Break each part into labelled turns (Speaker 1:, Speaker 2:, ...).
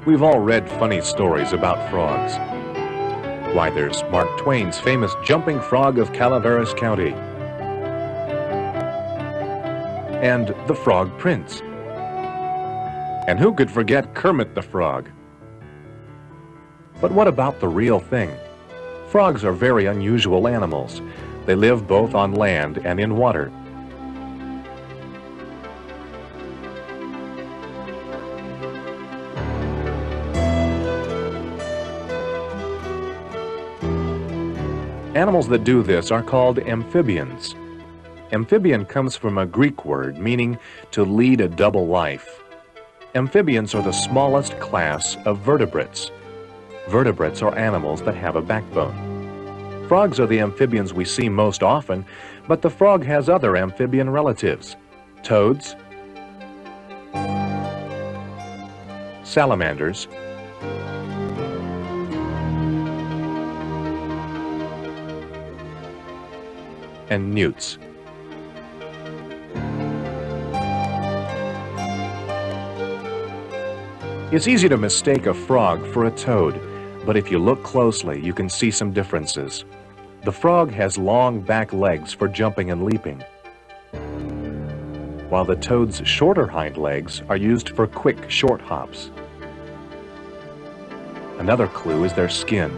Speaker 1: We've all read funny stories about frogs. Why, there's Mark Twain's famous Jumping Frog of Calaveras County, and the Frog Prince. And who could forget Kermit the Frog? But what about the real thing? Frogs are very unusual animals. They live both on land and in water. Animals that do this are called amphibians. Amphibian comes from a Greek word meaning to lead a double life. Amphibians are the smallest class of vertebrates. Vertebrates are animals that have a backbone. Frogs are the amphibians we see most often, but the frog has other amphibian relatives: toads, salamanders, and newts. It's easy to mistake a frog for a toad, but if you look closely, you can see some differences. The frog has long back legs for jumping and leaping, while the toad's shorter hind legs are used for quick, short hops. Another clue is their skin.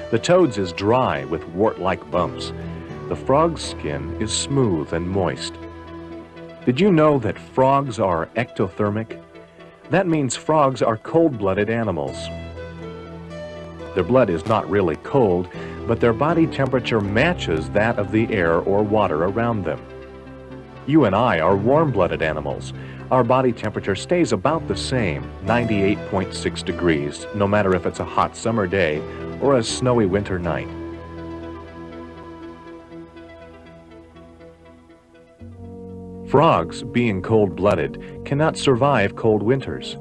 Speaker 1: The toad's is dry with wart-like bumps. The frog's skin is smooth and moist. Did you know that frogs are ectothermic? That means frogs are cold-blooded animals. Their blood is not really cold, but their body temperature matches that of the air or water around them. You and I are warm-blooded animals. Our body temperature stays about the same, 98.6 degrees, no matter if it's a hot summer day or a snowy winter night. Frogs, being cold-blooded, cannot survive cold winters.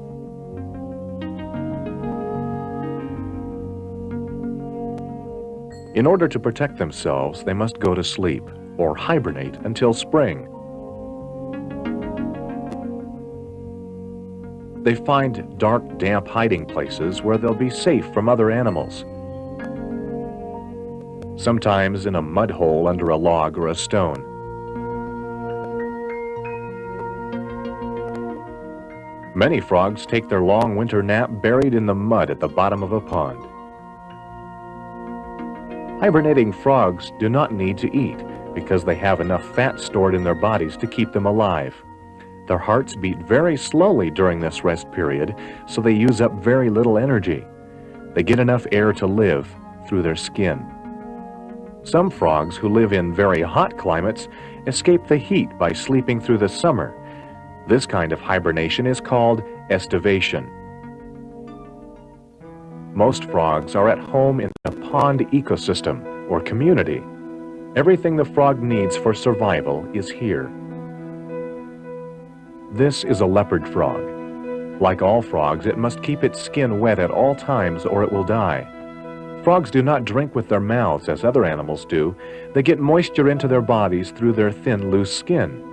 Speaker 1: In order to protect themselves, they must go to sleep or hibernate until spring. They find dark, damp hiding places where they'll be safe from other animals. Sometimes in a mud hole under a log or a stone. Many frogs take their long winter nap buried in the mud at the bottom of a pond. Hibernating frogs do not need to eat because they have enough fat stored in their bodies to keep them alive. Their hearts beat very slowly during this rest period, so they use up very little energy. They get enough air to live through their skin. Some frogs who live in very hot climates escape the heat by sleeping through the summer. This kind of hibernation is called estivation. Most frogs are at home in a pond ecosystem or community. Everything the frog needs for survival is here. This is a leopard frog. Like all frogs, it must keep its skin wet at all times or it will die. Frogs do not drink with their mouths as other animals do. They get moisture into their bodies through their thin, loose skin.